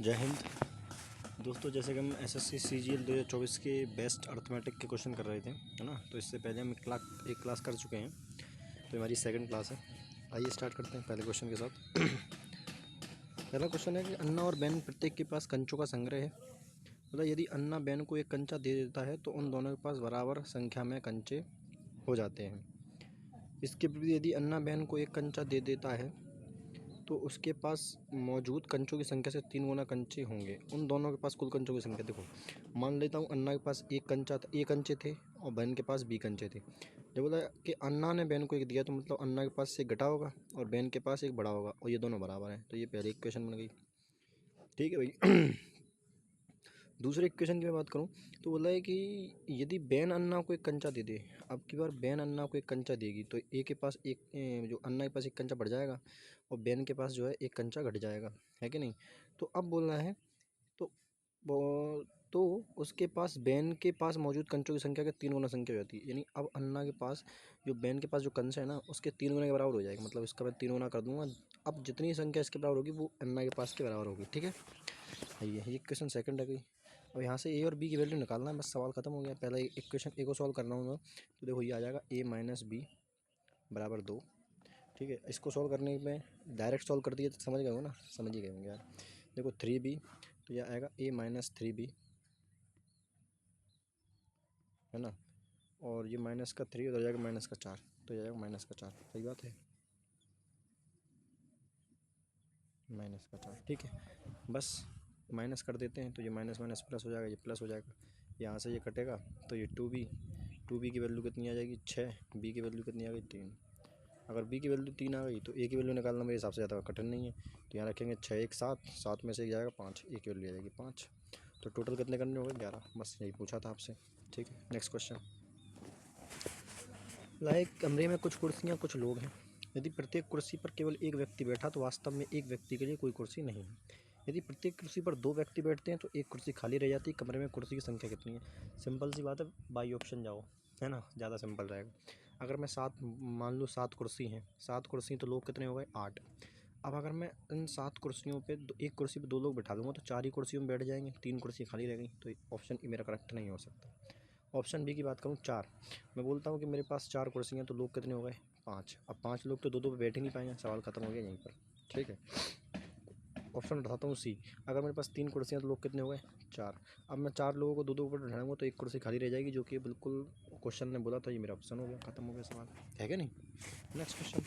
जय हिंद दोस्तों। जैसे कि हम एसएससी सीजीएल 2024 के बेस्ट अर्थमेटिक के क्वेश्चन कर रहे थे, है ना। तो इससे पहले हम एक क्लास कर चुके हैं, तो हमारी सेकंड क्लास है। आइए स्टार्ट करते हैं पहले क्वेश्चन के साथ। पहला क्वेश्चन है कि अन्ना और बैन प्रत्येक के पास कंचों का संग्रह है। मतलब यदि अन्ना बैन को एक कंचा दे देता है तो उन दोनों के पास बराबर संख्या में कंचे हो जाते हैं। इसके विपरीत यदि अन्ना बैन को एक कंचा दे देता है तो उसके पास मौजूद कंचों की संख्या से 3 गुना कंचे होंगे। उन दोनों के पास कुल कंचों की संख्या देखो, मान लेता हूँ अन्ना के पास एक कंचा था, एक कंचे थे और बैन के पास 20 कंचे थे। जब बोला कि अन्ना ने बैन को एक दिया तो मतलब अन्ना के पास से घटा होगा और बैन के पास एक बड़ा होगा और ये दोनों बराबर हैं, तो ये पहले इक्वेशन बन गई। ठीक है भाई। दूसरे इक्वेशन की मैं बात करूँ तो बोला है कि यदि बैन अन्ना को एक कंचा दे दे, अब की बार बैन अन्ना को एक कंचा देगी तो ए के पास एक जो अन्ना के पास एक कंचा बढ़ जाएगा और बैन के पास जो है एक कंचा घट जाएगा, है कि नहीं। तो अब बोलना है तो तो उसके पास बैन के पास मौजूद कंचों की संख्या के 3 गुना संख्या हो जाती है। यानी अब अन्ना के पास जो बैन के पास जो कंच है ना उसके 3 गुना के बराबर हो जाएगा। मतलब इसका मैं 3 गुना कर दूंगा, अब जितनी संख्या इसके बराबर होगी वो अन्ना के पास के बराबर होगी। ठीक है, ये क्वेश्चन सेकंड है गई। अब यहाँ से ए और बी की वैल्यू निकालना है, बस सवाल खत्म हो गया। पहला इक्वेशन ए को सॉल्व करना होगा तो देखो ये आ जाएगा a माइनस बी बराबर 2। ठीक है, इसको सॉल्व करने में डायरेक्ट सॉल्व कर दिए तो समझ गए हो ना, समझ ही गए होंगे यार। देखो 3b तो यह आएगा a माइनस 3b, है ना। और ये माइनस का 3 उधर जाएगा माइनस का 4, तो यह जाएगा माइनस का 4। सही बात है, माइनस का 4। ठीक है, बस माइनस कर देते हैं तो ये माइनस माइनस प्लस हो जाएगा, ये प्लस हो जाएगा, यहाँ से ये कटेगा तो ये 2b की वैल्यू कितनी आ जाएगी 6, बी की वैल्यू कितनी आ गई 3। अगर बी की वैल्यू 3 आ गई तो ए की वैल्यू निकालना मेरे हिसाब से ज़्यादा कठिन नहीं है। तो यहाँ रखेंगे 6 1 7, 7 में से एक जाएगा 5, ए की वैल्यू आ जाएगी 5। तो टोटल कितने करने हो गए 11। बस यही पूछा था आपसे। ठीक है, नेक्स्ट क्वेश्चन। लाइक कमरे में कुछ कुर्सियाँ कुछ लोग हैं। यदि प्रत्येक कुर्सी पर केवल एक व्यक्ति बैठा तो वास्तव में एक व्यक्ति के लिए कोई कुर्सी नहीं है। यदि प्रत्येक कुर्सी पर 2 व्यक्ति बैठते हैं तो एक कुर्सी खाली रह जाती है। कमरे में कुर्सी की संख्या कितनी है। सिंपल सी बात है, बाई ऑप्शन जाओ, है ना, ज़्यादा सिंपल रहेगा। अगर मैं 7 मान लूँ 7 कुर्सी हैं, 7 कुर्सी तो लोग कितने हो गए 8। अब अगर मैं इन 7 कुर्सियों पे एक कुर्सी पे 2 लोग बैठा दूंगा तो 4 ही कुर्सियों में बैठ जाएंगे, 3 कुर्सी खाली रह गई। तो ऑप्शन ई मेरा करेक्ट नहीं हो सकता। ऑप्शन बी की बात करूँ 4, मैं बोलता हूँ कि मेरे पास 4 कुर्सियाँ तो लोग कितने हो गए 5। अब 5 लोग तो 2 पे बैठ ही नहीं पाएंगे, सवाल खत्म हो गया यहीं पर। ठीक है, ऑप्शन उठाता हूँ सी, अगर मेरे पास 3 कुर्सियाँ तो लोग कितने हो गए 4। अब मैं 4 लोगों को 2 ऊपर बैठाऊंगा तो एक कुर्सी खाली रह जाएगी, जो कि बिल्कुल क्वेश्चन ने बोला था, ये मेरा ऑप्शन हो गया, खत्म हो गया सवाल, है क्या नहीं। नेक्स्ट क्वेश्चन,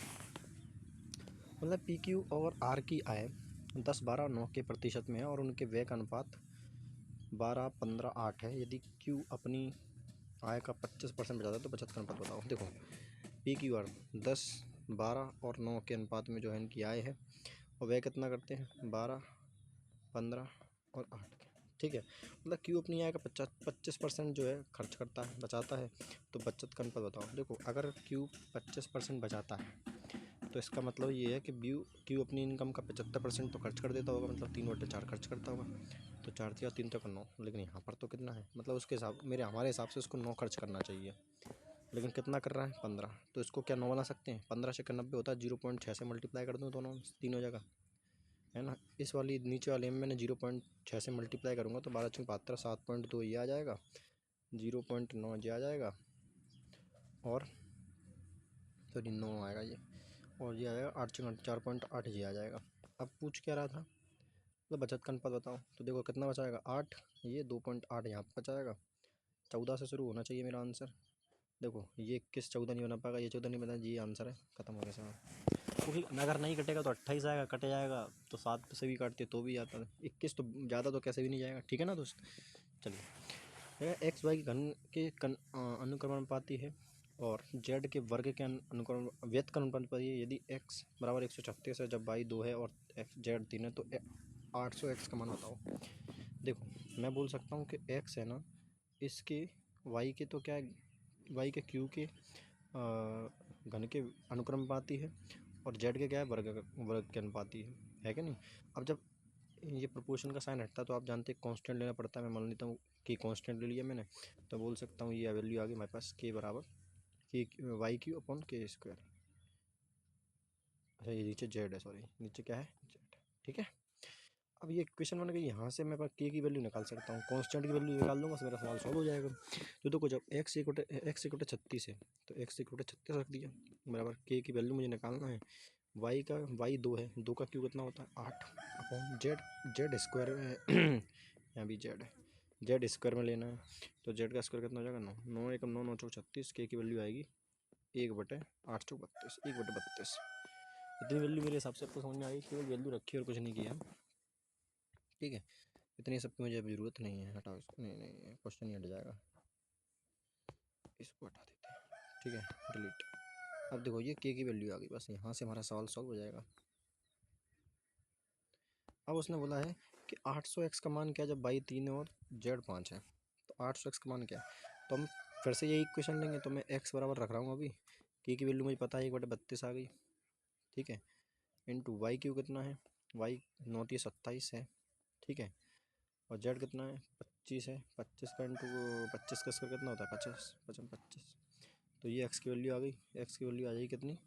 मतलब पी क्यू और आर की आय 10 12 9 के प्रतिशत में है और उनके व्यय का अनुपात 12 15 8 है। यदि क्यू अपनी आय का 25% बचाता है तो बचत का अनुपात बताओ। देखो पी क्यू आर 10 12 और 9 के अनुपात में जो है इनकी आय है और व्यय कितना करते हैं 12 15 और 8 के। ठीक है, मतलब क्यू अपनी आय का 25% जो है खर्च करता है, बचाता है, तो बचत का अनुपात बताओ। देखो अगर क्यू 25% बचाता है तो इसका मतलब ये है कि क्यू अपनी इनकम का 75% तो खर्च कर देता होगा, मतलब 3/4 खर्च करता होगा। तो 4 या 3 तक 9, लेकिन यहाँ पर तो कितना है, मतलब उसके हिसाब हमारे हिसाब से उसको 9 खर्च करना चाहिए, लेकिन कितना कर रहा है 15। तो इसको क्या 9 बना सकते हैं, 15 से 90 होता है, 0.6 से मल्टीप्लाई कर दूँ दोनों 3 हो जाएगा, है ना। इस वाली नीचे वाले में मैंने 0.6 से मल्टीप्लाई करूँगा तो 12 6 72 7.2 ये आ जाएगा, 0.9 ये आ जाएगा और सॉरी 9 आएगा ये, और ये आएगा 8 4.8 ये आ जाएगा। अब पूछ क्या रहा था, मतलब बचत का अनुपात बताओ। तो देखो कितना बचाएगा 8, ये 2.8 यहाँ पर बचाएगा। 14 से शुरू होना चाहिए मेरा आंसर। देखो ये 21 14 नहीं बना पाएगा, ये 14 नहीं बना, ये आंसर है, खत्म हो गया सवाल। क्योंकि अगर नहीं कटेगा तो 28 आएगा, कटे जाएगा तो 7 से भी काटते तो भी आता है, 21 तो ज़्यादा तो कैसे भी नहीं जाएगा। ठीक है ना दोस्त, चलिए। एक्स वाई के घन के अनुक्रमानुपाती है और जेड के वर्ग के अनुक्रम व्यस्त का अनुपाती है। यदि एक्स बराबर 136 है, जब वाई 2 है और एक्स जेड 3 है तो 800 एक्स का मान बताओ। देखो मैं बोल सकता हूँ कि एक्स है ना, इसके वाई के तो क्या है, वाई के क्यू के घन के अनुक्रमानुपाती है और जेड के क्या है वर्ग के अनुपाती है कि नहीं। अब जब ये प्रोपोर्शन का साइन हटता है तो आप जानते हैं कांस्टेंट लेना पड़ता है। मैं मान लेता हूँ कि कांस्टेंट ले लिया मैंने, तो बोल सकता हूँ ये वैल्यू आ गई हमारे पास के बराबर के वाई क्यू अपॉन के स्क्वायर। अच्छा ये नीचे जेड है, सॉरी नीचे क्या है जेड। ठीक है, अब ये इक्वेशन मैंने कही यहाँ से मैं के की वैल्यू निकाल सकता हूँ, कांस्टेंट की वैल्यू निकाल लूँगा, मेरा सवाल सॉल्व हो जाएगा। तो देखो जब x इक्वल टू 36 है तो x इक्वल टू 36 रख दिया बराबर के की वैल्यू मुझे निकालना है। y 2 है, 2 का क्यूब कितना होता है 8 अपॉन जेड स्क्वायर में यहाँ भी जेड है, जेड स्क्वायर में लेना है तो जेड का स्क्वायर कितना हो जाएगा 9, 9 एकम 9, 9 चौक 36, के की वैल्यू आएगी 1/8 चौक 32, 1/32। इतनी वैल्यू मेरे हिसाब से आपको समझ में आई, केवल वैल्यू रखी और कुछ नहीं किया। ठीक है, इतनी सब की मुझे अभी ज़रूरत नहीं है, हटाओ इसको, नहीं क्वेश्चन ही हट जाएगा, इसको हटा देते हैं। ठीक है, डिलीट। अब देखो ये के की वैल्यू आ गई, बस यहाँ से हमारा सवाल सॉल्व हो जाएगा। अब उसने बोला है कि 800x का मान क्या है जब y 3 है और z 5 है, तो 800x का मान क्या है, तो हम फिर से यही इक्वेशन लेंगे। तो मैं x बराबर रख रहा हूँ अभी, के की वैल्यू मुझे पता है 1/32 आ गई। ठीक है, इंटू वाई क्यू कितना है, y 9 × 27 है। ठीक है, और z कितना है 25 है, 25 का इंटू 25 का स्क्वायर कितना होता है 50, 25, तो ये x की वैल्यू आ गई। x की वैल्यू आ जाएगी कितनी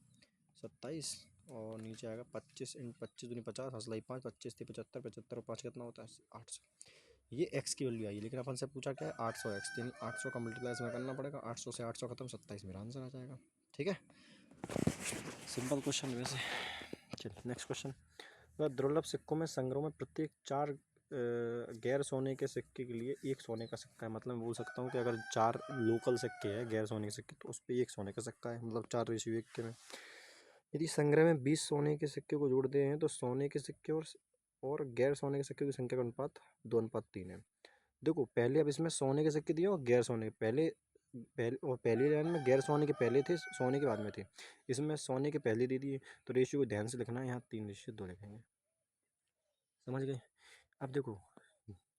27, और नीचे आएगा 25 × 25 दूनी 50, हंसलाई 5, 25 × 75, 75 और 5 कितना होता है 800। ये x की वैल्यू आई, लेकिन अपन से पूछा क्या है 800x, यानी 800 का मल्टीप्लाई इसमें करना पड़ेगा, 800 से 800 खत्म, 27 मेरा आंसर आ जाएगा। ठीक है, सिंपल क्वेश्चन वैसे। चलिए नेक्स्ट क्वेश्चन। दुर्लभ सिक्कों में संग्रह में प्रत्येक 4 गैर सोने के सिक्के के लिए 1 सोने का सिक्का है। मतलब मैं बोल सकता हूँ कि अगर 4 लोकल सिक्के हैं गैर सोने के सिक्के, तो उस पर 1 सोने का सिक्का है, मतलब 4:1 के में। यदि संग्रह में 20 सोने के सिक्के को जोड़ते हैं तो सोने के सिक्के और गैर सोने के सिक्के की संख्या का अनुपात 2:3 है। देखो पहले अब इसमें सोने के सिक्के दिए और गैर सोने पहले पहली लाइन में गैर सोने के पहले थे, सोने के बाद में थे। इसमें सोने के पहले दे दिए, तो रेशियो को ध्यान से लिखना है, यहाँ 3:2 लिखेंगे। समझ गए। अब देखो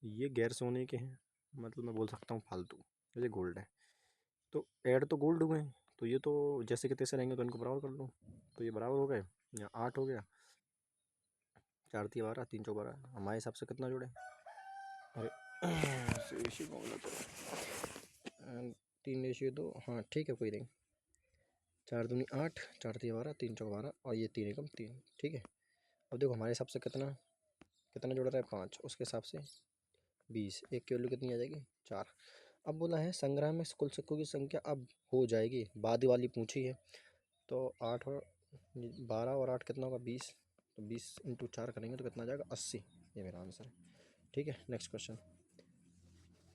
ये गैर सोने के हैं, मतलब मैं बोल सकता हूँ फालतू, जैसे गोल्ड है तो ऐड तो गोल्ड हुए हैं, तो ये तो जैसे कि तैसे रहेंगे, तो इनको बराबर कर लो। तो ये बराबर हो गए, यहाँ 8 हो गया, 4 × 12, 3 × 12, हमारे हिसाब से कितना जुड़े, अरे 3:2, हाँ ठीक है कोई नहीं, 4 दूनी 8, 4 × 12, 3 × 12, और ये 3 एकम 3। ठीक है, अब देखो हमारे हिसाब से कितना कितना जुड़ रहा है 5, उसके हिसाब से 20, एक की वैल्यू कितनी आ जाएगी 4। अब बोला है संग्रह में कुल सिक्कों की संख्या अब हो जाएगी, बाद वाली पूछी है, तो 8 और 12 और 8 कितना होगा 20, तो 20 × 4 करेंगे तो कितना आ जाएगा 80, ये मेरा आंसर है। ठीक है, नेक्स्ट क्वेश्चन।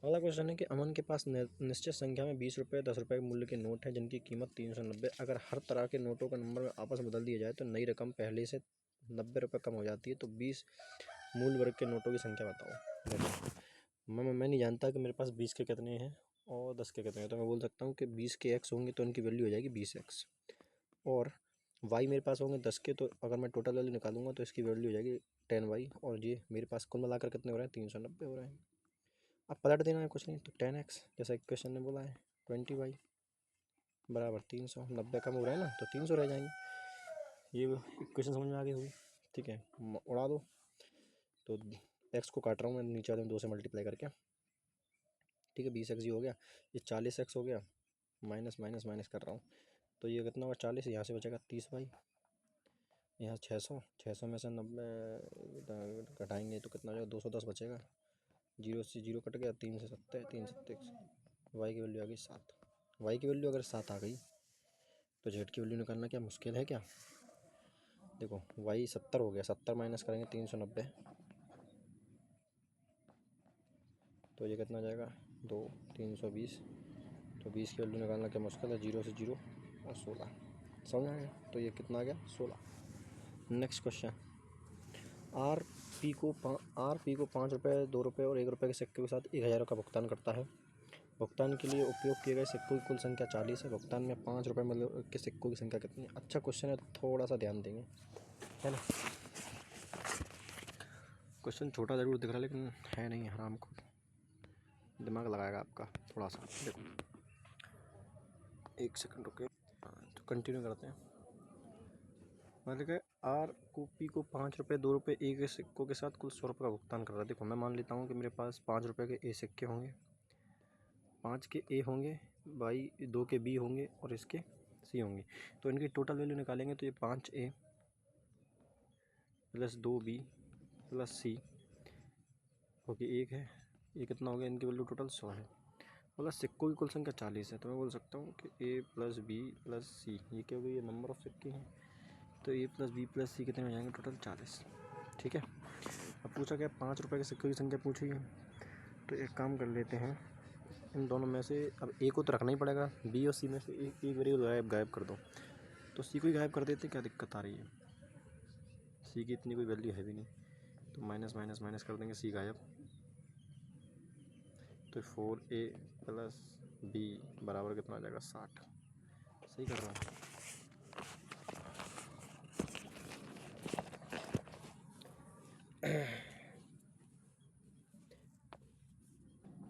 अगला क्वेश्चन है कि अमन के पास निश्चित संख्या में 20 रुपये 10 रुपये के मूल्य के नोट हैं जिनकी कीमत 390। अगर हर तरह के नोटों का नंबर में आपस में बदल दिया जाए तो नई रकम पहले से 90 रुपये कम हो जाती है, तो 20 मूल वर्ग के नोटों की संख्या बताओ। देखो मैं नहीं जानता कि मेरे पास 20 के कितने हैं और 10 के कितने हैं, तो मैं बोल सकता हूँ कि 20 के x होंगे तो उनकी वैल्यू हो जाएगी 20x, और y मेरे पास होंगे 10 के, तो अगर मैं टोटल वैल्यू निकालूंगा तो इसकी वैल्यू हो जाएगी 10y, और ये मेरे पास कुल मिलाकर कितने हो रहे हैं 390 हो रहे हैं। अब पलट देना है, कुछ नहीं, तो 10x जैसा इक्वेशन ने बोला है, 20y बराबर 300, 90 कम हो रहा है ना, तो 300 रह जाएंगे। ये इक्वेशन समझ में आ गई होगी। ठीक है, उड़ा दो, तो x को काट रहा हूँ मैं नीचे वाले में 2 से मल्टीप्लाई करके। ठीक है, 20x हो गया, ये 40x हो गया, माइनस माइनस माइनस कर रहा हूँ, तो ये कितना होगा 40, यहाँ से बचेगा 30y, यहाँ 600 में से 90 घटाएंगे तो कितना हो जाएगा 210 बचेगा, 0 से 0 कट गया, 3 से 7, 3 7, वाई की वैल्यू आ गई 7। वाई की वैल्यू अगर 7 आ गई तो जेड की वैल्यू निकालना क्या मुश्किल है क्या। देखो वाई 70 हो गया, 70 माइनस करेंगे 390, तो ये कितना आ जाएगा 2, 320, तो 20 की वैल्यू निकालना क्या मुश्किल है, 0 से 0 और 16, समझ आ गया। तो ये कितना आ गया 16। Next question. आर पी को 5 रुपये 2 रुपये और 1 रुपये के सिक्के के साथ 1000 का भुगतान करता है। भुगतान के लिए उपयोग किए गए सिक्कों की कुल संख्या 40 है। भुगतान में 5 रुपये मतलब के सिक्कों की संख्या कितनी है। अच्छा क्वेश्चन है, थोड़ा सा ध्यान देंगे, है ना। क्वेश्चन छोटा ज़रूर दिख रहा है लेकिन है नहीं, हराम को दिमाग लगाएगा आपका थोड़ा सा। देखो 1 सेकंड रुके, तो कंटिन्यू करते हैं। मतलब कि आर को पी को 5 रुपये 2 रुपये ए के सिक्कों के साथ कुल 100 रुपये का भुगतान कर रहा है। देखो मैं मान लेता हूँ कि मेरे पास 5 रुपये के ए सिक्के होंगे, 5 के ए होंगे, बाई 2 के बी होंगे और इसके सी होंगे, तो इनकी टोटल वैल्यू निकालेंगे तो ये 5 ए प्लस 2 बी प्लस सी क्योंकि एक है, ये कितना हो गया, इनकी वैल्यू टोटल 100 है। प्लस सिक्कों की कुल संख्या 40 है, तो मैं बोल सकता हूँ कि ए प्लस बी प्लस सी, ये क्या हो गई, ये नंबर ऑफ सिक्के हैं, तो ए प्लस बी प्लस सी कितने हो जाएंगे, टोटल 40। ठीक है। अब पूछा क्या, 5 रुपये के सिक्कों की संख्या पूछी है, तो एक काम कर लेते हैं, इन दोनों में से अब ए को तो रखना ही पड़ेगा, बी और सी में से एक वेरिएबल गायब कर दो, तो सी को ही गायब कर देते, क्या दिक्कत आ रही है, सी की इतनी कोई वैल्यू है भी नहीं, तो माइनस माइनस माइनस कर देंगे, सी गायब, तो 4a प्लस बी बराबर कितना आ जाएगा, 60। सही कर रहा हूँ।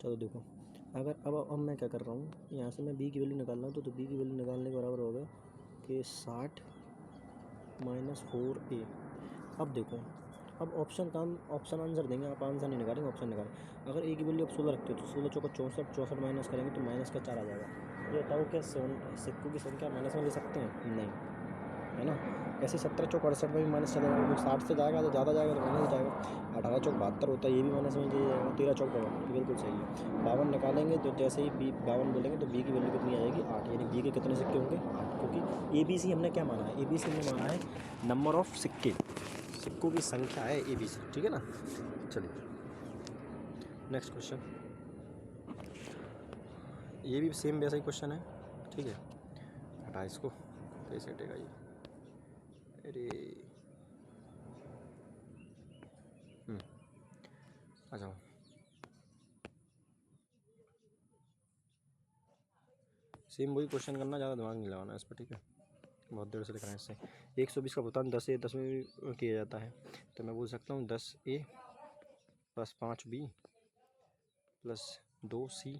चलो देखो, अगर अब मैं क्या कर रहा हूँ, यहाँ से मैं b की वैल्यू निकाल रहा हूँ, तो b की वैल्यू निकालने के बराबर होगा कि 60 माइनस 4a। अब देखो, अब ऑप्शन आंसर देंगे, आप आंसर नहीं निकालेंगे, ऑप्शन निकालें। अगर a की वैल्यू आप 16 रखते हो, तो 16 चौका 64, 64 माइनस करेंगे तो माइनस का 4 आ जाएगा। ये बताओ क्या सिक्कों की संख्या माइनस में ले सकते हैं, नहीं, है ना। ऐसे 17 चौक 68 में भी माइनस चलेगा, क्योंकि 60 से जाएगा तो ज़्यादा जाएगा तो माइनस जाएगा। 18 चौक 72 होता है, ये भी माइनस में चले जाएगा। 13 चौक 52, बिल्कुल सही है। 52 निकालेंगे तो जैसे ही बी 52 बोलेंगे तो बी की वैल्यू कितनी आएगी, 8, यानी बी के कितने सिक्के होंगे, 8, क्योंकि ए बी सी हमने क्या माना है, ए बी सी हमने माना है नंबर ऑफ सिक्के, सिक्कों की संख्या है ए बी सी। ठीक है ना। चलिए नेक्स्ट क्वेश्चन, ये भी सेम वैसा ही क्वेश्चन है। ठीक है, हटा इसको, कैसे हटेगा ये, अरे आ जाओ। सेम वही क्वेश्चन करना, ज़्यादा दिमाग नहीं लगाना इस पर। ठीक है, बहुत देर से लिख रहे हैं इससे। 120 का भुगतान 10 में किया जाता है, तो मैं बोल सकता हूँ 10A plus 5B plus 2C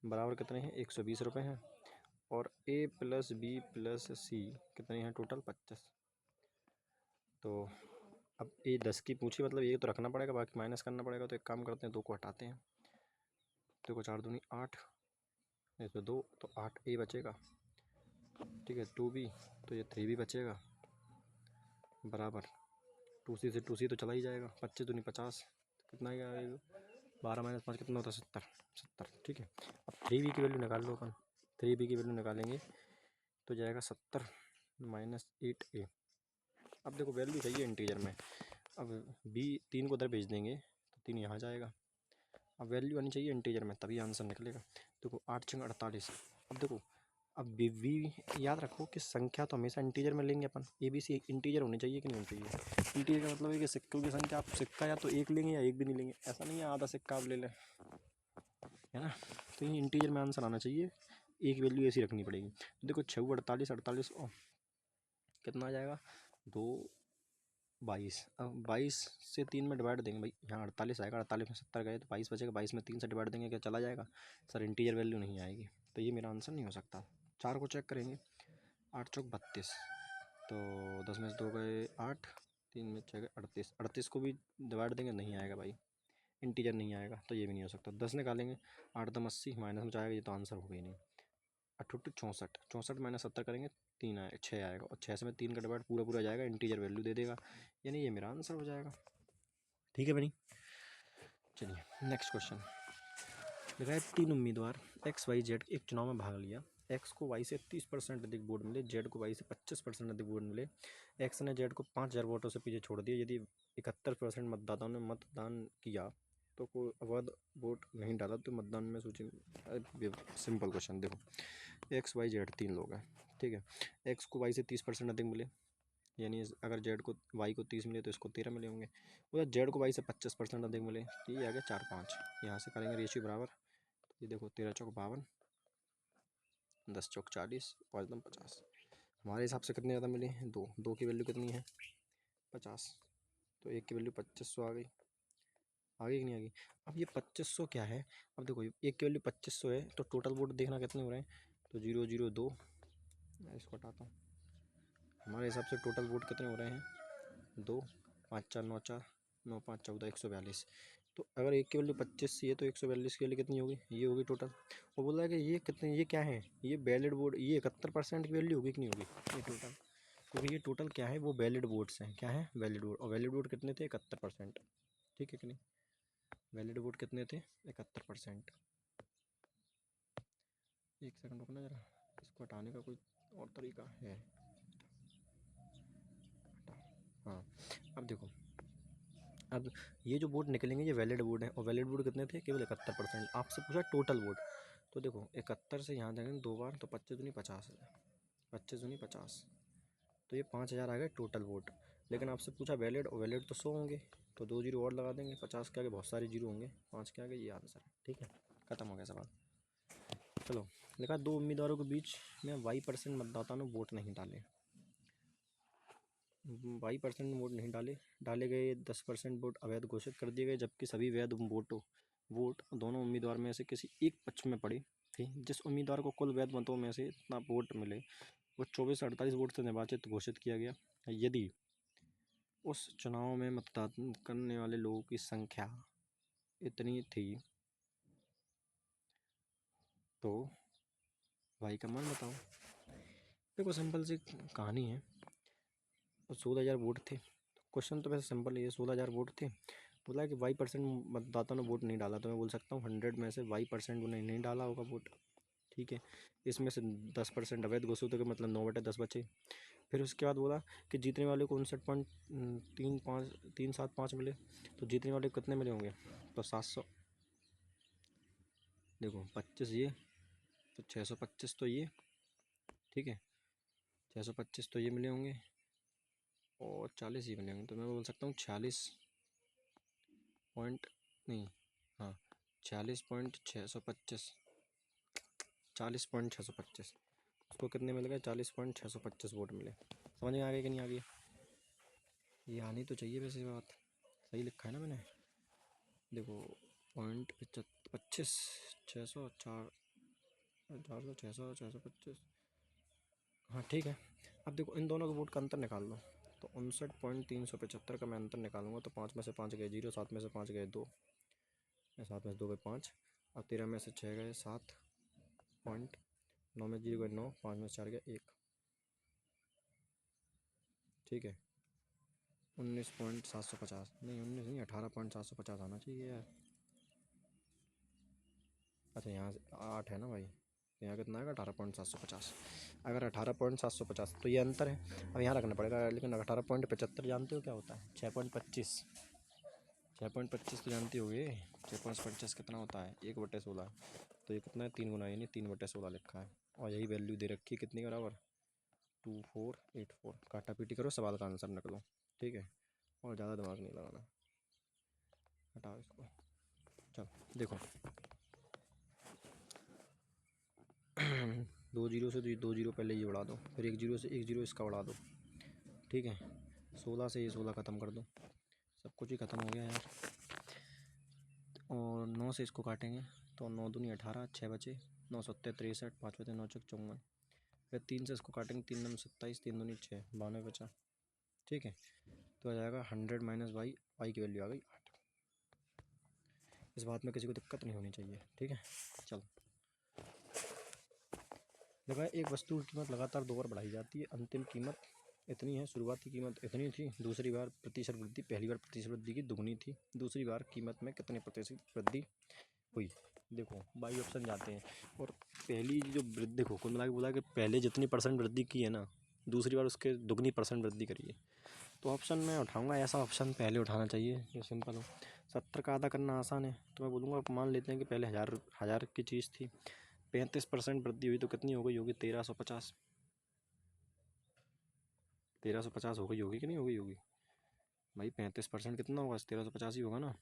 बराबर कितने हैं, 120 रुपये हैं। और A plus B plus C कितने हैं, टोटल 25। तो अब ये 10 की पूछी, मतलब ये तो रखना पड़ेगा, बाकी माइनस करना पड़ेगा। तो एक काम करते हैं, 2 को हटाते हैं, देखो 4 दूनी 8, नहीं तो 2, तो 8A बचेगा। ठीक है, 2B, तो ये 3B बचेगा, बराबर 2C से 2C तो चला ही जाएगा, 25 दूनी 50, कितना आएगा, 12 माइनस 5 कितना होता है, 70। ठीक है, अब 3B की वैल्यू निकाल लो अपन, 3B की वैल्यू निकालेंगे तो जाएगा 70 माइनस 8A। अब देखो वैल्यू चाहिए इंटीजर में, अब B 3 को उधर भेज देंगे तो 3 यहाँ जाएगा। अब वैल्यू आनी चाहिए इंटीजर में, तभी आंसर निकलेगा। देखो 8 छंग 48। अब देखो, अब बी याद रखो कि संख्या तो हमेशा इंटीजर में लेंगे अपन, ए बी सी इंटीजर होनी चाहिए कि नहीं होनी चाहिए। इंटीजर का मतलब है कि सिक्कों की संख्या, आप सिक्का या तो एक लेंगे या एक भी नहीं लेंगे, ऐसा नहीं है आधा सिक्का आप ले लें, है ना। तो ये इंटीजर में आंसर आना चाहिए, एक वैल्यू ऐसी रखनी पड़ेगी। तो देखो 6 48 48 कितना आ जाएगा, 2 22। अब 22 से 3 में डिवाइड देंगे भाई, यहाँ 48 आएगा, 48 में 70 गए तो 22 बचेगा, 22 में 3 से डिवाइड देंगे, क्या चला जाएगा सर, इंटीजर वैल्यू नहीं आएगी, तो ये मेरा आंसर नहीं हो सकता। 4 को चेक करेंगे, 8 चौक 32, तो 10 में से 2 गए 8, 3 में 6 गए 38, 38 को भी डिवाइड देंगे, नहीं आएगा भाई, इंटीजर नहीं आएगा, तो ये भी नहीं हो सकता। 10 निकालेंगे, 8 दम 80, माइनस में जाएगा, ये तो आंसर हो गई नहीं। 8 64, 64 माइनस 70 करेंगे, 3 आएगा, 6 आएगा, और 6 से में 3 का डिवाइड पूरा जाएगा, इंटीजर वैल्यू दे देगा, यानी ये मेरा आंसर हो जाएगा। ठीक है भाई, चलिए नेक्स्ट क्वेश्चन। लिखा है 3 उम्मीदवार XYZ एक चुनाव में भाग लिया। X को Y से 30% अधिक वोट मिले, Z को Y से 25% अधिक वोट मिले। X ने Z को 5000 वोटों से पीछे छोड़ दिया। यदि 71% मतदाताओं ने मतदान किया तो कोई अवैध वोट नहीं डाला तो मतदान में सूची। सिंपल क्वेश्चन, देखो XYZ 3 लोग हैं, ठीक है। X को Y से 30% अधिक मिले, यानी अगर जेड को वाई को 30 मिले तो इसको 13 मिले होंगे। उधर जेड को वाई से 25% अधिक मिले, तो ये आ गया 4 5। यहाँ से करेंगे रेशियो बराबर, तो ये देखो 13 चौक 52, 10 चौक 40, 5 दम 50। हमारे हिसाब से कितने ज़्यादा मिले हैं, 2, 2 की वैल्यू कितनी है 50, तो 1 की वैल्यू 2500 आ गई, आगे कि नहीं आ गई। अब ये 2500 क्या है, अब देखो 1 की वैल्यू 2500 है, तो टोटल वोट देखना कितने हो रहे हैं, तो 0 0 2, मैं इसको हटाता हूँ। हमारे हिसाब से टोटल वोट कितने हो रहे हैं, 2, 5 4 9 4, 9 5 14, 142। तो अगर 1 की वैल्यू 25 है तो 142 की वैल्यू कितनी होगी, ये होगी टोटल। वो बोल रहा है कि ये कितने, ये क्या है, ये वैलिड वोट, ये 71% की वैल्यू होगी कि नहीं होगी, ये टोटल, क्योंकि ये टोटल क्या है, वो वैलिड वोट्स हैं, क्या है वैलिड वोट, और वैलिड वोट कितने थे 71%। ठीक है कि नहीं। वैलिड वोट कितने थे? 71%। एक सेकंड रुकना जरा, इसको हटाने का कोई और तरीका है? हाँ, अब देखो, अब ये जो वोट निकलेंगे ये वैलिड वोट हैं, और वैलिड वोट कितने थे? केवल 71%। आपसे पूछा टोटल वोट, तो देखो 71 से यहाँ जाएंगे 2 बार, तो 25 दूनी 50 है, 25 दूनी 50, तो ये 5000 आ गए टोटल वोट। लेकिन आपसे पूछा वैलिड, और वैलिड तो 100 होंगे, तो 2 जीरो और लगा देंगे, 50 के आगे बहुत सारे जीरो होंगे, 5 के आगे ये आंसर है। ठीक है, खत्म हो गया सवाल। चलो, लिखा 2 उम्मीदवारों के बीच में y% मतदाता ने वोट नहीं डाले। y% वोट नहीं डाले गए 10% वोट अवैध घोषित कर दिए गए, जबकि सभी वैध वोट दोनों उम्मीदवार में से किसी एक पक्ष में पड़े थे। जिस उम्मीदवार को कुल वैध मतों में से इतना वोट मिले वो 24 से 48 वोट से निर्वाचित घोषित किया गया। यदि उस चुनाव में मतदान करने वाले लोगों की संख्या इतनी थी तो भाई का मान बताओ। देखो सिंपल सी कहानी है, 16,000 वोट थे। क्वेश्चन तो वैसे सिंपल ही है, 16,000 वोट थे, बोला कि y% मतदाता ने वोट नहीं डाला, तो मैं बोल सकता हूँ 100 में से y% उन्हें नहीं डाला होगा वोट। ठीक है, इसमें से 10% अवैध घोषित हो गए, मतलब 9/10 बचे। फिर उसके बाद बोला कि जीतने वाले को 59.375 मिले, तो जीतने वाले को कितने मिले होंगे? तो 700। देखो 25 ये, तो 625 तो ये, ठीक है, 625 तो ये मिले होंगे, और 40 ही मिले होंगे, तो मैं बोल सकता हूँ 46 पॉइंट, नहीं, हाँ 46.625, 40.625, उसको कितने मिल गए? 40.625 वोट मिले। समझ में आ गया कि नहीं आ गया? ये आनी तो चाहिए वैसे बात, सही लिखा है ना मैंने? देखो 0.25, 600, 400, 600, 625, हाँ ठीक है। अब देखो इन दोनों के वोट का अंतर निकाल लो, तो 59.375 का मैं अंतर निकालूंगा, तो 5 में से 5 गए 0, 7 में से 5 गए 2, 7 में से 2 गए 5, और 13 में से 6 गए 7 पॉइंट, 9 में 0 गए 9, 5 में से 4 गए 1, ठीक है, 19.750, नहीं 19 नहीं, 18.750 आना चाहिए यार। अच्छा यहाँ से 8 है ना भाई, तो यहाँ कितना आएगा? 18.750। अगर 18.750 तो ये अंतर है, अब यहाँ रखना पड़ेगा। लेकिन 18.75 जानते हो क्या होता है? 6.25, 6.25 तो जानती होगी। 6.25 कितना होता है? 1/16, तो ये कितना है? 3 गुना, यानी 3/16 लिखा है, और यही वैल्यू दे रखी है कितनी के बराबर? 2484। काटा पीटी करो, सवाल का आंसर निकलो, ठीक है, और ज़्यादा दिमाग नहीं लगाना। हटाओ इसको। चलो देखो 2 जीरो से 2 जीरो पहले ये बढ़ा दो, फिर 1 जीरो से 1 जीरो इसका बढ़ा दो, ठीक है, 16 से ये 16 ख़त्म कर दो, सब कुछ ही ख़त्म हो गया यार। और 9 से इसको काटेंगे तो 9 दूनी 18, 6 बचे, 9 सत्ते 63, 5 बचे 9 चौक 54। फिर 3 से इसको काटेंगे, 3 नम 27, 3 दूनी 6, 92 बचा, ठीक है, तो आ जाएगा 100 माइनस वाई की वैल्यू आ गई 8। इस बात में किसी को दिक्कत नहीं होनी चाहिए, ठीक है। चलो देखा, एक वस्तु की कीमत लगातार 2 बार बढ़ाई जाती है, अंतिम कीमत इतनी है, शुरुआती कीमत इतनी थी, दूसरी बार प्रतिशत वृद्धि, पहली बार प्रतिशत वृद्धि की दुगनी थी, दूसरी बार कीमत में कितने प्रतिशत वृद्धि हुई? देखो बाई ऑप्शन जाते हैं, और पहली जो वृद्धि, देखो कुल मिला के बोला कि पहले जितनी % वृद्धि की है ना, दूसरी बार उसके दुगनी % वृद्धि करी है, तो ऑप्शन मैं उठाऊंगा ऐसा ऑप्शन पहले उठाना चाहिए जो सिंपल हो। 70 का आधा करना आसान है, तो मैं बोलूँगा मान लेते हैं कि पहले 1000 की चीज़ थी, 35% वृद्धि हुई, तो कितनी हो गई होगी? 1350। 1350 हो गई होगी कि नहीं हो गई होगी भाई? 35% कितना होगा? 1350 ही होगा ना।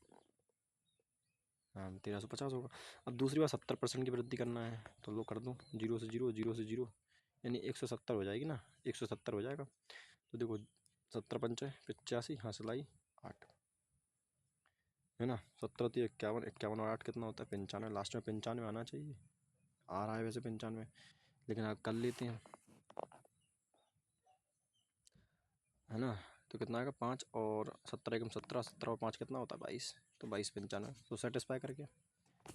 हाँ 1350 होगा। अब दूसरी बार 70% की वृद्धि करना है, तो लो कर दो, 0 से 0, 0 से 0, यानी 170 हो जाएगी ना, 170 हो जाएगा। तो देखो 70 पंचे 85, हासिल आई 8, है ना, 17 थी 51, 51 और 8 कितना होता है? 95। लास्ट में 95 आना चाहिए, आ रहा है वैसे 95, लेकिन आप कर लेते हैं, है ना, तो कितना आएगा? 5 और 17 एकम 17, 17 और 5 कितना होता है? 22, तो 22 95, तो सेटिस्फाई करके,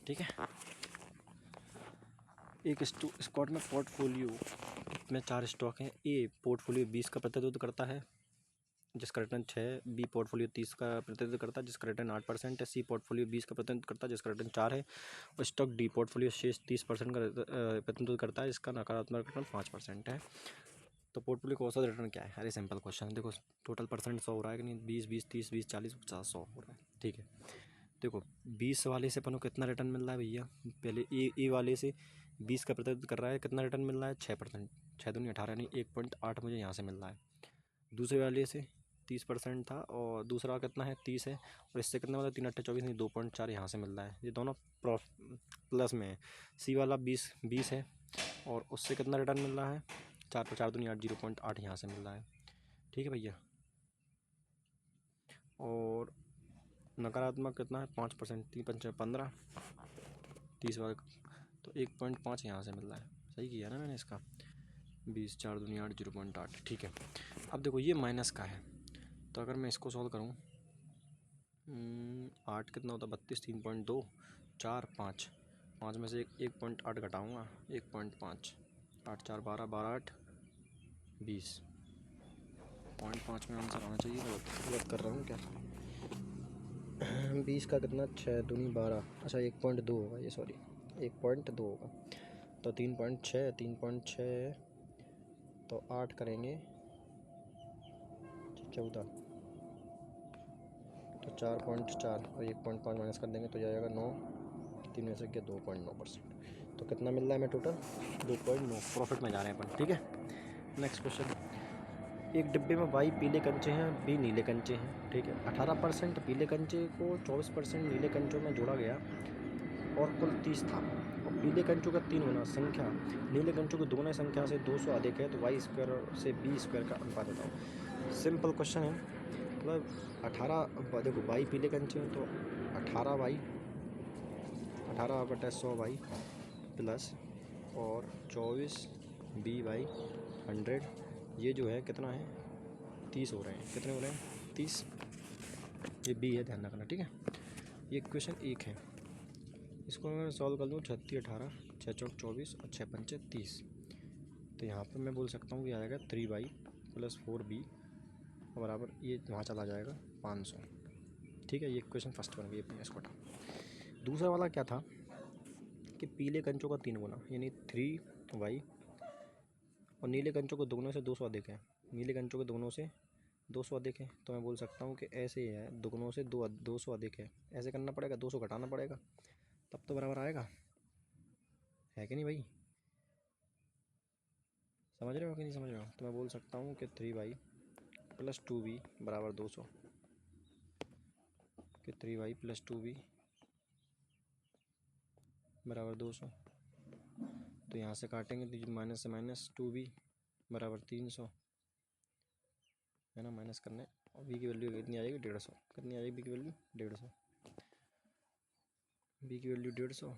ठीक है। एक स्टॉक में पोर्टफोलियो में 4 स्टॉक हैं। ए पोर्टफोलियो 20 का प्रतिनिधित्व करता है, जिसका रिटर्न 6, बी पोर्टफोलियो 30 का प्रतिनिधित्व करता है जिसका रिटर्न 8% है, सी पोर्टफोलियो 20 का प्रतिनिधित्व करता है जिसका रिटर्न 4 है, और स्टॉक डी पोर्टफोलियो शेष 30% का प्रतिनिधित्व करता है जिसका नकारात्मक रिटर्न 5% है। तो पोर्टफोलियो का औसत रिटर्न क्या है? अरे सिंपल क्वेश्चन, देखो टोटल परसेंट 100 हो रहा है कि नहीं, 20 20 30 20 40 50 100 हो रहा है, ठीक है। देखो 20 वाले से अपन को कितना रिटर्न मिल रहा है भैया, पहले ए वाले से 20 का प्रतिनिधित्व कर रहा है, कितना रिटर्न मिल रहा है 6%, 6 दूनी 18 यानी 1.8 मुझे यहाँ से मिल रहा है। दूसरे वाले से 30% था और दूसरा कितना है 30 है, और इससे कितना मतलब 3 8 24 नहीं 2.4 यहाँ से मिल रहा है, ये दोनों प्लस में है। सी वाला 20 है और उससे कितना रिटर्न मिल रहा है 4 पर 4 दूनी 8 0.8 यहाँ से मिल रहा है, ठीक है भैया। और नकारात्मक कितना है 5%, 3×5 = 15, 30 वाला तो 1.5 यहाँ से मिल रहा है, सही किया ना मैंने इसका, 20 4 दूनी 8 0.8, ठीक है। अब देखो ये माइनस का है, तो अगर मैं इसको सॉल्व करूँ 8 कितना होता है 32, 3.2 4 5, 5 में से 1.8 घटाऊँगा 1.5, 8 4 12 12 8 20, 0.5 में आंसर आना चाहिए, गलत कर रहा हूँ क्या? 20 का कितना 6 दूनी 12, अच्छा 1.2 होगा ये, सॉरी 1.2 होगा, तो 3.6 तो 8 करेंगे 14, तो 4.4 और 1.5 माइनस कर देंगे तो जाएगा 9, 3 में से क्या 2.9%, तो कितना मिल रहा है हमें टोटल 2.9, प्रॉफिट में जा रहे हैं अपन, ठीक है। नेक्स्ट क्वेश्चन, एक डिब्बे में वाई पीले कंचे हैं, बी नीले कंचे हैं, ठीक है। 18% पीले कंचे को 24% नीले कंचों में जोड़ा गया और कुल 30 था, और पीले कंचों का 3 गुना संख्या नीले कंचों की दोगुना संख्या से 200 अधिक है, तो वाई स्क्वायर से बी स्क्वायर का अनुपात बताओ। सिंपल क्वेश्चन है, मतलब 18, देखो वाई पीले कंचे हैं तो 18 बटा 100 वाई प्लस और 24 बी बाई 100, ये जो है कितना है 30 हो रहे हैं, कितने हो रहे हैं 30, ये बी है, ध्यान रखना, ठीक है। ये क्वेश्चन 1 है, इसको मैं सॉल्व कर दूँ 36 18 6 चौक 24 और 6 पंचे 30, तो यहाँ पर मैं बोल सकता हूँ कि आएगा 3y प्लस 4b बराबर, ये वहाँ चला जाएगा 500, ठीक है। ये क्वेश्चन फर्स्ट बन गई अपनी इसको। दूसरा वाला क्या था कि पीले कंचों का 3 गुना यानी 3y और नीले कंचों के दोगुने से 200 अधिक है, नीले कंचों के दोगुनों से 200 अधिक है, तो मैं बोल सकता हूँ कि ऐसे ही है, दोगुनों से 200 अधिक है, ऐसे करना पड़ेगा, 200 घटाना पड़ेगा तब तो बराबर आएगा, है कि नहीं भाई, समझ रहे हो कि नहीं समझ रहे हो? तो मैं बोल सकता हूँ कि 3y प्लस 2b बराबर 200, कि 3y प्लस 2b बराबर 200, तो यहाँ से काटेंगे तो माइनस से माइनस 2b बराबर 300 है ना, माइनस करने, और b की वैल्यू कितनी आ जाएगी 150, कितनी आ जाएगी b की वैल्यू 150, b की वैल्यू 150,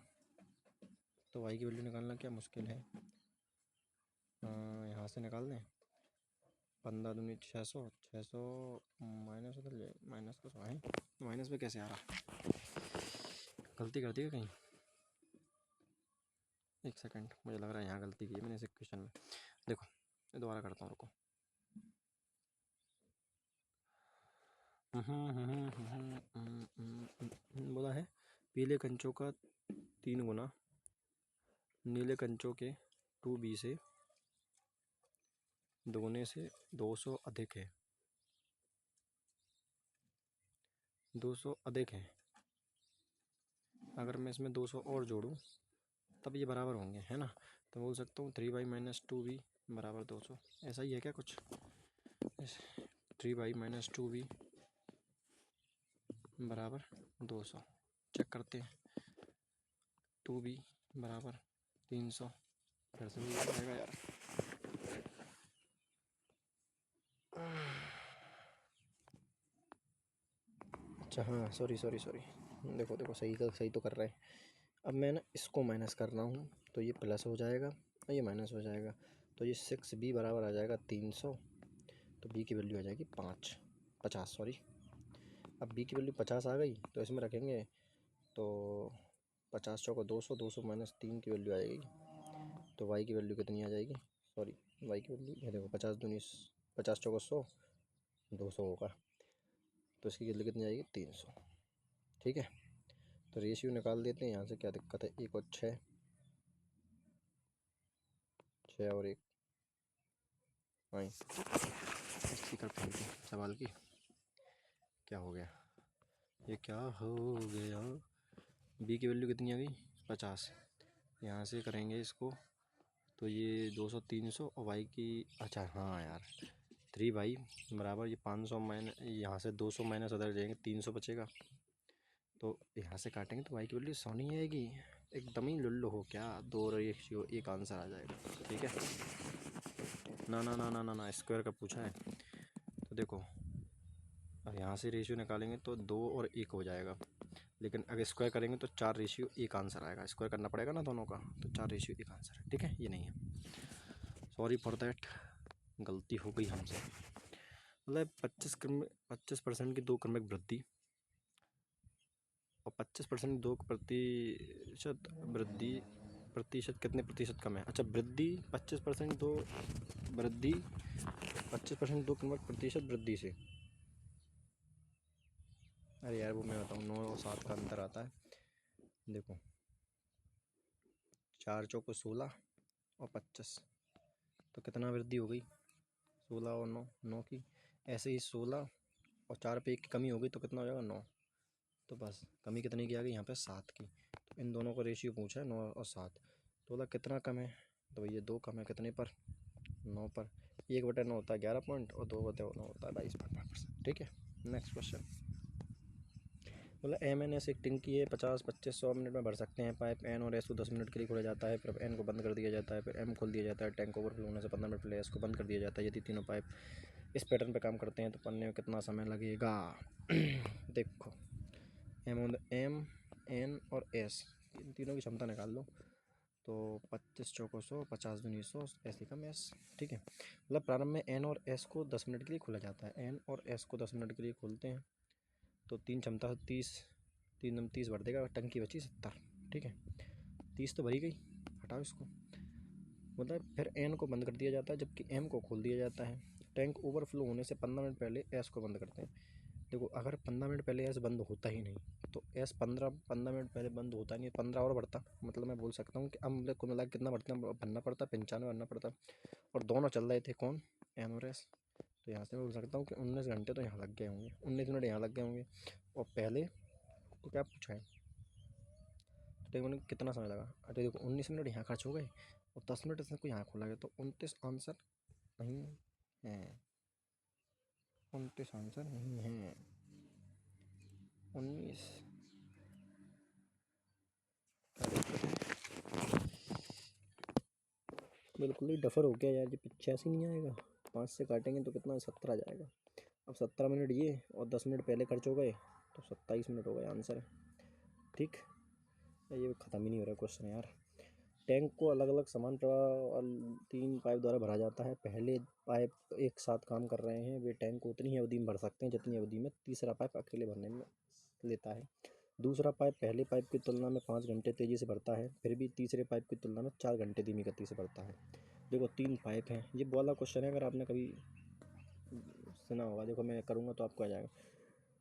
तो y की वैल्यू निकालना क्या मुश्किल है, यहाँ से निकाल दें 15 दूनी 600, 600 माइनस उधर ले, माइनस का 100 है, माइनस में कैसे आ रहा, गलती कर दी है कहीं, एक सेकंड, मुझे लग रहा है यहाँ गलती की है मैंने इस क्वेश्चन में, देखो दोबारा करता हूँ, रुको। बोला है पीले कंचों का 3 गुना नीले कंचों के 2b से दोगुने से 200 अधिक है, 200 अधिक है, अगर मैं इसमें 200 और जोड़ूं तब ये बराबर होंगे, है ना, तो बोल सकता हूँ 3y माइनस 2b बराबर 200, ऐसा ही है क्या कुछ, 3y माइनस 2b बराबर 200, चेक करते हैं, 2b बराबर 300, फिर से नहीं आएगा यार, अच्छा हाँ सॉरी, देखो सही तो कर रहे हैं। अब मैं ना इसको माइनस कर रहा हूँ, तो ये प्लस हो जाएगा और ये माइनस हो जाएगा, तो ये 6b बराबर आ जाएगा 300, तो b की वैल्यू आ जाएगी 50, सॉरी। अब b की वैल्यू 50 आ गई, तो इसमें रखेंगे तो 50 चौका 200, 200 माइनस 3 की वैल्यू आएगी, तो y की वैल्यू कितनी आ जाएगी, सॉरी y की वैल्यू ये देखो 50 दूनी 50 चौका 100 200 होगा, तो इसकी वैल्यू कितनी आएगी 300। ठीक है, तो रेशियो निकाल देते हैं यहाँ से। क्या दिक्कत है, 1 और 6, 6 और 1 वहीं स्टिकर फेंक दी सवाल की। क्या हो गया, ये क्या हो गया। बी की वैल्यू कितनी आ गई 50। यहाँ से करेंगे इसको तो ये 200 300 और वाई की, अच्छा हाँ यार 3 बराबर ये 500 माइनस, यहाँ से 200 माइनस अदर जाएंगे 300 बचेगा। तो यहाँ से काटेंगे तो वाई की वैल्यू 100 नहीं आएगी। एकदम ही लुल्लू हो क्या, 2 रेशियो 1 आंसर आ जाएगा। ठीक है, ना ना ना ना ना ना स्क्वायर का पूछा है। तो देखो अब यहाँ से रेशियो निकालेंगे तो 2 और 1 हो जाएगा, लेकिन अगर स्क्वायर करेंगे तो 4 रेशियो 1 आंसर आएगा। स्क्वायर करना पड़ेगा ना दोनों का, तो 4 रेशियो 1 आंसर है। ठीक है, ये नहीं है, सॉरी फॉर दैट, गलती हो गई हमसे। मतलब 25% की 2 क्रमिक वृद्धि और 25% 2 प्रतिशत वृद्धि, प्रतिशत कितने प्रतिशत कम है। अच्छा वृद्धि 25% 2 वृद्धि 25% 2 क्रमिक प्रतिशत वृद्धि से, अरे यार वो मैं बताऊँ 9 और 7 का अंतर आता है। देखो 4 चौको 16 और 25, तो कितना वृद्धि हो गई 16 और 9 की। ऐसे ही 16 और 4 पे 1 की कमी हो गई तो कितना हो जाएगा 9। तो बस कमी कितनी की आ गई यहाँ पे 7 की। तो इन दोनों का रेशियो पूछा है 9 और 7, तो बोला कितना कम है, तो ये 2 कम है कितने पर 9 पर। 1/9 होता है 11 पॉइंट और 2/9 होता है 22.5%। ठीक है, नेक्स्ट क्वेश्चन। बोला MNS एक टंकी है, 50 25 100 मिनट में भर सकते हैं पाइप N और S को 10 मिनट के लिए खोला जाता है, फिर N को बंद कर दिया जाता है, फिर M खोल दिया जाता है। टैंक ओवरफ्लो होने से 15 मिनट पहले S को बंद कर दिया जाता है। यदि तीनों पाइप इस पैटर्न पे काम करते हैं तो बनने में कितना समय लगेगा। देखो M N और S इन तीनों की क्षमता निकाल लो, तो 25 चौको 100, 50 दूनी 100, ऐसे कम S। ठीक है, मतलब प्रारंभ में N और S को 10 मिनट के लिए खोला जाता है। N और S को 10 मिनट के लिए खोलते हैं तो 3 क्षमता 30, 3 30 भर देगा, टंकी बची 70। ठीक है, 30 तो भरी गई, हटाओ इसको। मतलब फिर N को बंद कर दिया जाता है जबकि M को खोल दिया जाता है। टैंक ओवरफ्लो होने से 15 मिनट पहले S को बंद करते हैं। देखो अगर 15 मिनट पहले S बंद होता ही नहीं तो S 15 मिनट पहले बंद होता नहीं, 15 और बढ़ता, मतलब मैं बोल सकता हूँ कि अब मतलब कुल मिला के कितना बढ़ता भरना पड़ता, 95 भरना पड़ता। और दोनों चल रहे थे कौन, M और S। तो यहाँ से मैं बोल सकता हूँ कि 19 घंटे तो यहाँ लग गए होंगे, 19 मिनट यहाँ लग गए होंगे। और पहले तो क्या पूछा है, तो देखो कितना समय लगा। अरे देखो 19 मिनट यहाँ खर्च हो गए और 10 मिनट इसको यहाँ खोला गया, तो 29 आंसर नहीं है, 29 आंसर नहीं है, 19। बिल्कुल ही डफर हो गया यार, ये 85 नहीं आएगा, 5 से काटेंगे तो कितना 17 आ जाएगा। अब 17 मिनट ये और 10 मिनट पहले खर्च हो गए तो 27 मिनट हो गए आंसर है। ठीक, ये ख़त्म ही नहीं हो रहा क्वेश्चन यार। टैंक को अलग अलग समान प्रवाह और 3 पाइप द्वारा भरा जाता है। पहले पाइप एक साथ काम कर रहे हैं, वे टैंक को उतनी ही अवधि में भर सकते हैं जितनी अवधि में तीसरा पाइप अकेले भरने में लेता है। दूसरा पाइप पहले पाइप की तुलना में 5 घंटे तेज़ी से भरता है, फिर भी तीसरे पाइप की तुलना में 4 घंटे धीमी गति से भरता है। देखो 3 पाइप हैं, ये वाला क्वेश्चन है, अगर आपने कभी सुना होगा, देखो मैं करूँगा तो आपको आ जाएगा।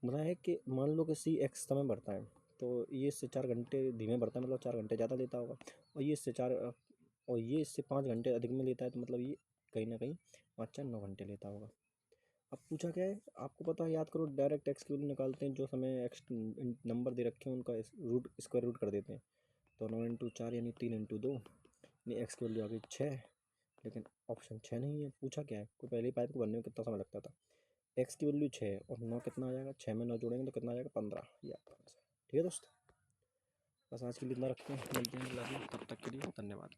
बोला है कि मान लो कि C x समय बढ़ता है, तो ये इससे 4 घंटे धीमे बढ़ता है, मतलब 4 घंटे ज़्यादा लेता होगा। और ये इससे 5 घंटे अधिक में लेता है, तो मतलब ये कहीं ना कहीं 5 4 9 घंटे लेता होगा। अब पूछा क्या है, आपको पता है, याद करो, डायरेक्ट एक्स की वैल्यू निकालते हैं, जो समय एक्स नंबर दे रखे हैं उनका रूट स्क्वायर रूट कर देते हैं। तो 9 × 4 यानी 3 × 2 यानी एक्स की वैल्यू आ गई 6। लेकिन ऑप्शन 6 नहीं है, पूछा क्या है, कोई पहले पाइप को बनने में कितना समय लगता था। एक्स की वैल्यू 6 और 9 कितना आ जाएगा, 6 में 9 जोड़ेंगे तो कितना आ जाएगा 15, ये आपका आंसर। ठीक है दोस्त, बस आज के लिए इतना रखते हैं, मिलते हैं अगला दिन, तब तक के लिए धन्यवाद।